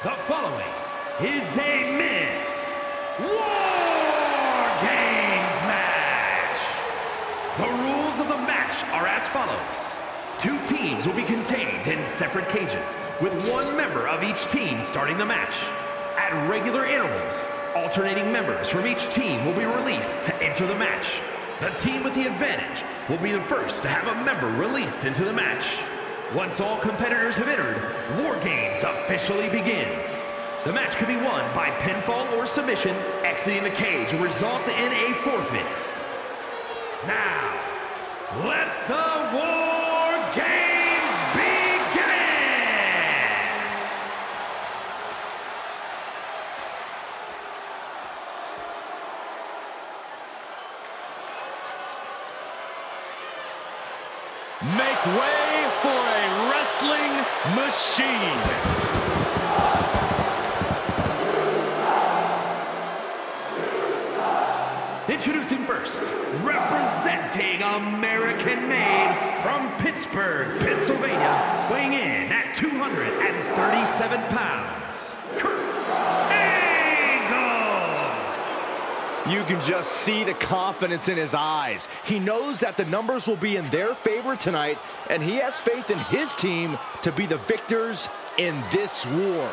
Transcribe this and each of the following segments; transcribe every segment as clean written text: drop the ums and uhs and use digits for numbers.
The following is a men's Wargames match. The rules of the match are as follows. 2 teams will be contained in separate cages, with 1 member of each team starting the match. At regular intervals, alternating members from each team will be released to enter the match. The team with the advantage will be the first to have a member released into the match. Once all competitors have entered, Wargames officially begins. The match can be won by pinfall or submission. Exiting the cage will result in a forfeit. Now, let the Wargames begin! Make way for a wrestling machine. Introducing first, representing American-made from Pittsburgh, Pennsylvania, weighing in at 237 pounds, Kurt Angle! You can just see the confidence in his eyes. He knows that the numbers will be in their favor tonight, and he has faith in his team to be the victors in this war.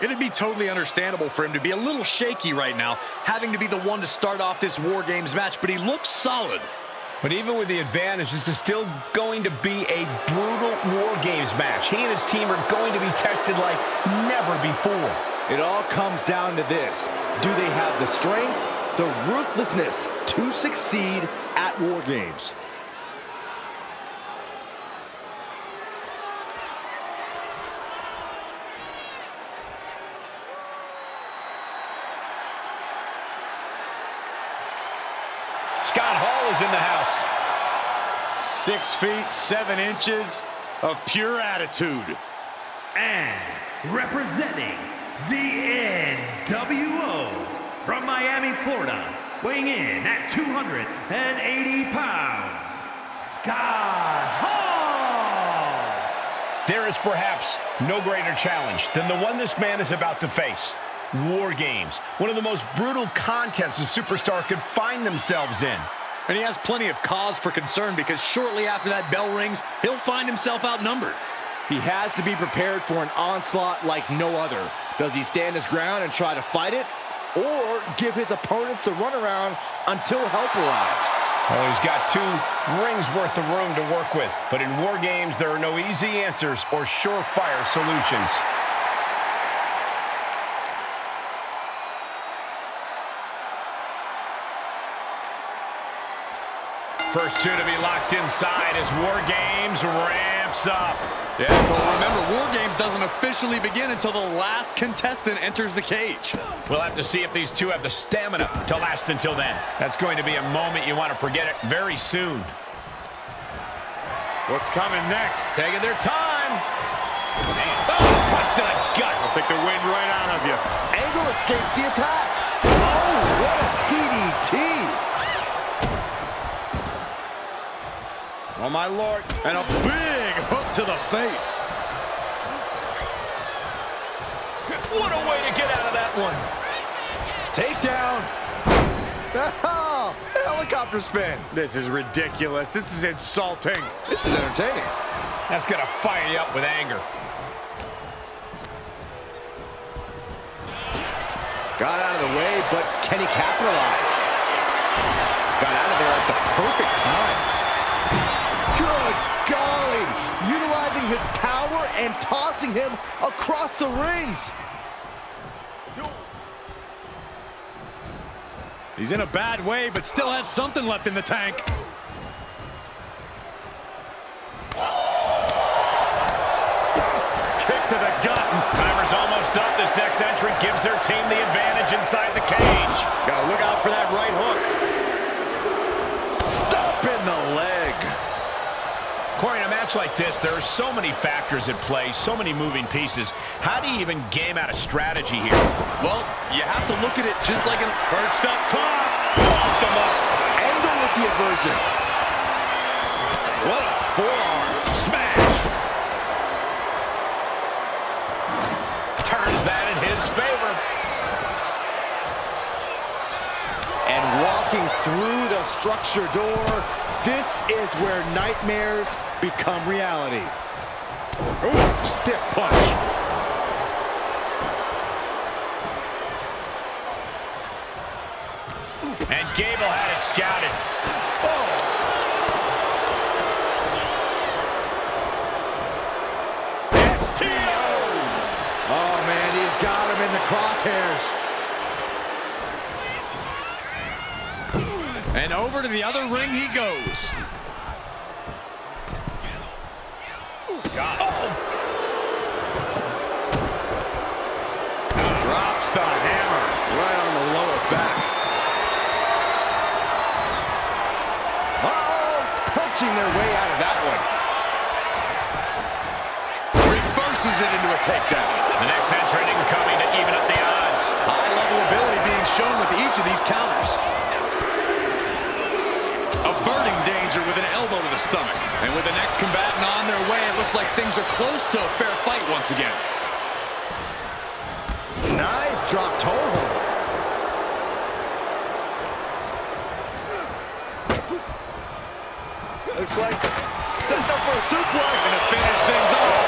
It'd be totally understandable for him to be a little shaky right now, having to be the one to start off this War Games match, but he looks solid. But even with the advantage, this is still going to be a brutal War Games match. He and his team are going to be tested like never before. It all comes down to this. Do they have the strength, the ruthlessness to succeed at War Games? Scott Hall is in the house. 6 feet, 7 inches of pure attitude. And representing the NWO from Miami, Florida, weighing in at 280 pounds, Scott Hall! There is perhaps no greater challenge than the one this man is about to face. War Games, one of the most brutal contests a superstar could find themselves in. And he has plenty of cause for concern because shortly after that bell rings, he'll find himself outnumbered. He has to be prepared for an onslaught like no other. Does he stand his ground and try to fight it? Or give his opponents the runaround until help arrives? Well, he's got 2 rings worth of room to work with. But in War Games, there are no easy answers or surefire solutions. First 2 to be locked inside as War Games ramps up. Yeah, but remember, War Games doesn't officially begin until the last contestant enters the cage. We'll have to see if these 2 have the stamina to last until then. That's going to be a moment you want to forget it very soon. What's coming next? Taking their time. Man, punch to the gut. I'll take the wind right out of you. Angle escapes the attack. Oh, what a DDT. Oh, my Lord. And a big hook to the face. What a way to get out of that one. Takedown. Oh, helicopter spin. This is ridiculous. This is insulting. This is entertaining. That's going to fire you up with anger. Got out of the way, but can he capitalize? Got out of there at the perfect time. Good golly! Utilizing his power and tossing him across the rings. He's in a bad way, but still has something left in the tank. Kick to the gut. Timer's almost up. This next entrant gives their team the advantage inside the cage. Gotta look out for that right hook. Stop in the leg. Corey, in a match like this, there are so many factors at play, so many moving pieces. How do you even game out a strategy here? Well, you have to look at it just like an Perched up top. Locked him up. Angle with the aversion. What a forearm. Smash. Turns that and favor. And walking through the structure door, this is where nightmares become reality. Ooh, stiff punch. And Gable had it scouted. Oh, man, he's got him in the crosshairs. And over to the other ring he goes. God. Drops the hammer right on the lower back. Uh-oh, punching their way out of that one. Reverses it into a takedown. The next entrant incoming to even up the odds. High-level ability being shown with each of these counters. Averting danger with an elbow to the stomach. And with the next combatant on their way, it looks like things are close to a fair fight once again. Nice drop toe hold. Looks like setting up for a suplex. And to finish things off.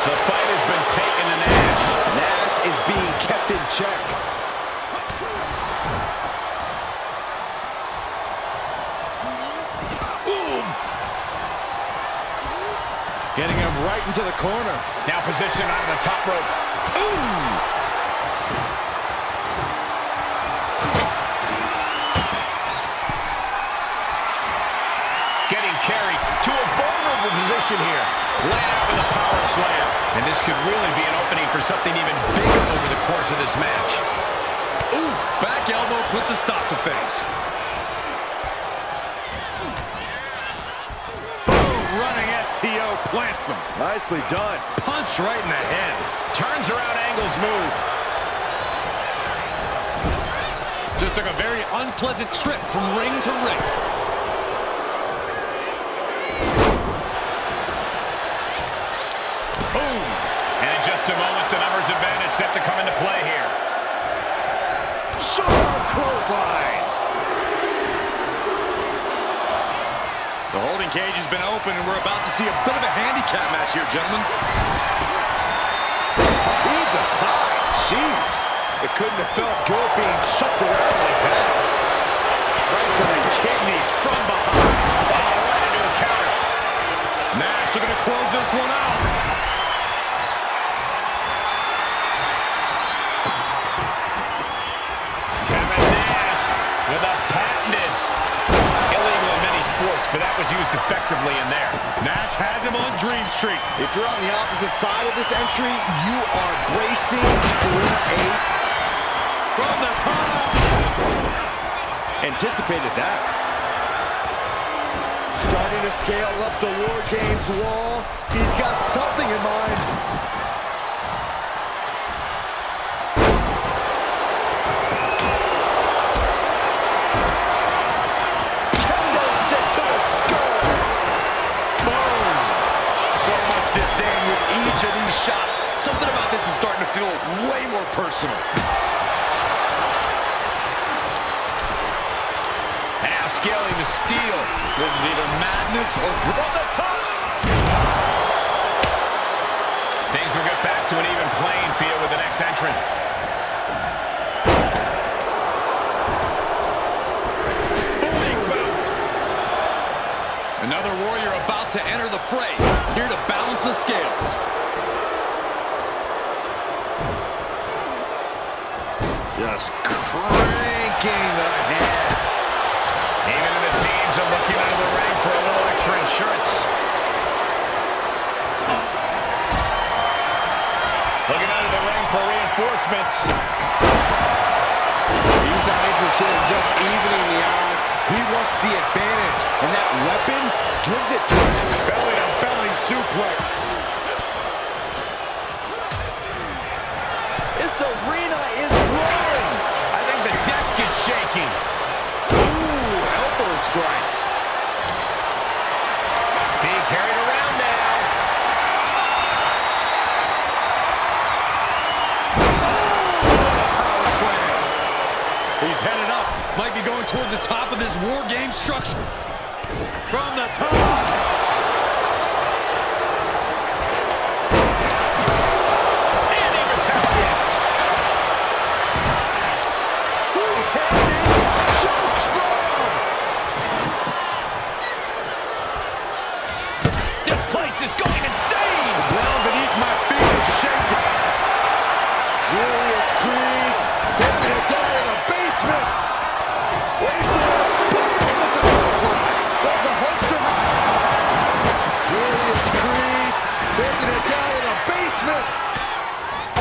The fight has been taken to Nash. Nash is being kept in check. Getting him right into the corner. Now positioned on the top rope. Getting carried to a vulnerable position here. Laid out with a power slam. And this could really be an opening for something even bigger over the course of this match. Ooh, back elbow puts a stop to things. Running STO plants him. Nicely done. Punch right in the head. Turns around, angles move. Just took a very unpleasant trip from ring to ring. Boom. And in just a moment, the numbers advantage set to come into play here. Sharp clothesline. The holding cage has been open, and we're about to see a bit of a handicap match here, gentlemen. Either side. Jeez. It couldn't have felt good being shoved around like that. Right to the kidneys from behind. Oh, right into a counter. Nash looking to close this one out. Kevin Nash with a patented illegal in many sports, but that was used effectively in there. Nash has him on Dream Street. If you're on the opposite side of this entry, you are bracing for a... From the top. Anticipated that. Starting to scale up the Wargames wall. He's got something in mind. Kendo stick to the skull. Boom. So much disdain with each of these shots. Something about this is starting to feel way more personal. Now scaling the steel. This is either madness or From the top. Things will get back to an even playing field with the next entrant. big boot. Another warrior about to enter the fray. Here to balance the scales. Just cranking the head. Even the teams are looking out of the ring for a little extra insurance. Looking out of the ring for reinforcements. He's not interested in just evening the odds. He wants the advantage, and that weapon gives it to him. Belly-to-belly suplex. This arena is roaring. I think the desk is shaking. Ooh, elbow strike. Being carried around now. Oh! Wargames structure. From the top. This place is going insane! The ground beneath my feet is shaking. Julius Creed taking it down in the basement. Wait for it. Boom with the clothesline. Does the holster high. Julius Creed taking it down in the basement.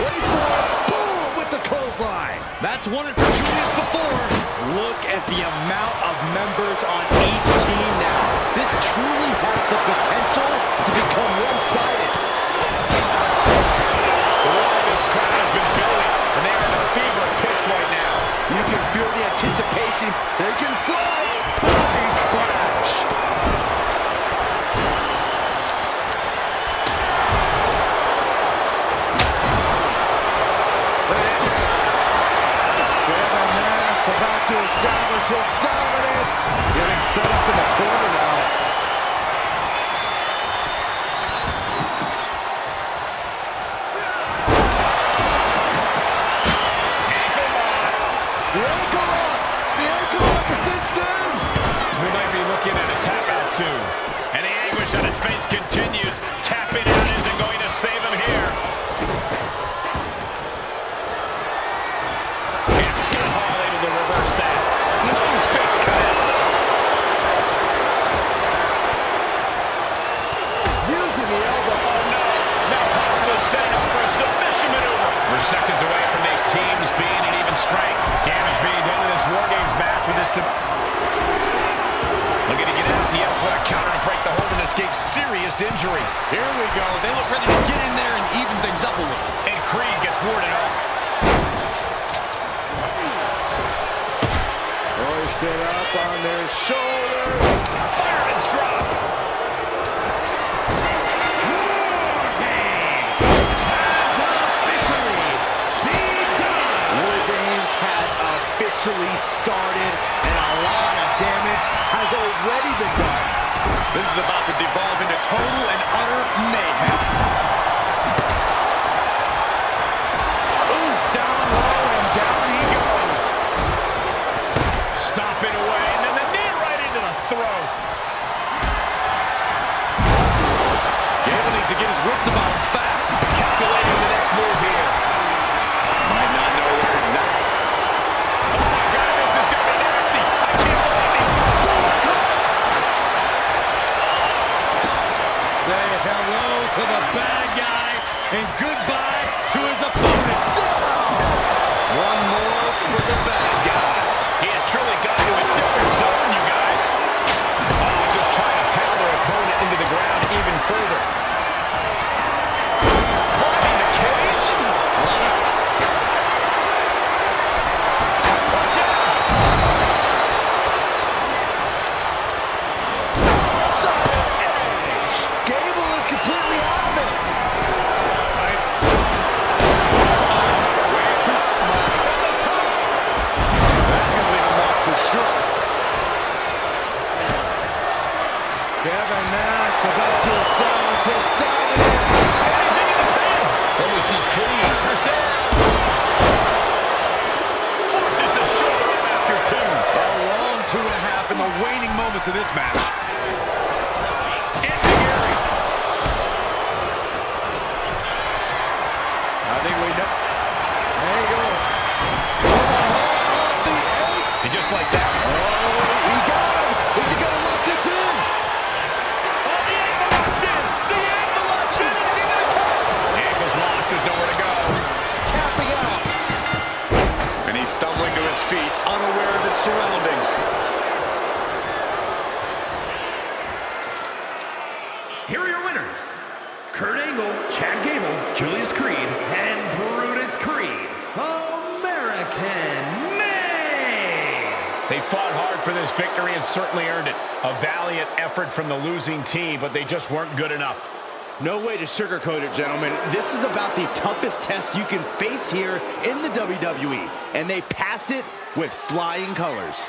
Wait for it. Boom with the clothesline. That's won it for Julius before. Look at the amount of members on each team now. This truly has the potential to become one-sided. The Wargames crowd has been building, and they are in a fever pitch right now. You can feel the anticipation taking flight. Body splash. Kevin Nash about to establish his dominance. Getting set up in the corner now. The ankle lock! The ankle lock is cinched in! We might be looking at a tap out soon. And the anguish on his face continues. Tapping out isn't going to save him here. And Scott Hall able to reverse that. Those fist cuts. Using the elbow. Oh no. Now possibly setting up for a submission maneuver. We're seconds away from these teams being at even strength. Damage being done in this Wargames match with this. Looking to get out. Yes, what a counter to break the hold and escape serious injury. Here we go. They look ready to get in there and even things up a little. And Creed gets warded off. Hoisted up on their shoulders. Fireman's drop. Wargames has officially started, and a lot of damage has already been done. This is about to devolve into total and utter mayhem. Ooh, down low and down he goes. Stomping away, and then the knee right into the throat. Gable needs to get his wits about him fast. Calculating the next move here. Might not know where exactly. Oh my God, this is going to be nasty. I can't believe it. Say hello to the bad guy and goodbye to his opponent. One more for the bad guy. He has truly got to a different zone, you guys. Oh, just trying to pound their opponent into the ground even further. Climbing the cage. Watch out. Solid edge. Gable is completely out of it. That's going to leave him off for sure. Kevin Nash about to establish his dominance. Let me see Creed. Forces the shoulder up after two. A long 2.5 in the waning moments of this match. Enzuigiri. I think we know. There you go. Off the eight. And just like that. Oh, he got him. Is he going to lock this in? Oh, the ankle locks in. The ankle locks in. Is he going to tap? The ankle's locked. There's nowhere to go. Tapping out. And he's stumbling to his feet, unaware of his surroundings. Here are your winners. Kurt Angle, Chad Gable, Julius Creed, and Brutus Creed. American made! They fought hard for this victory and certainly earned it. A valiant effort from the losing team, but they just weren't good enough. No way to sugarcoat it, gentlemen. This is about the toughest test you can face here in the WWE, and they passed it with flying colors.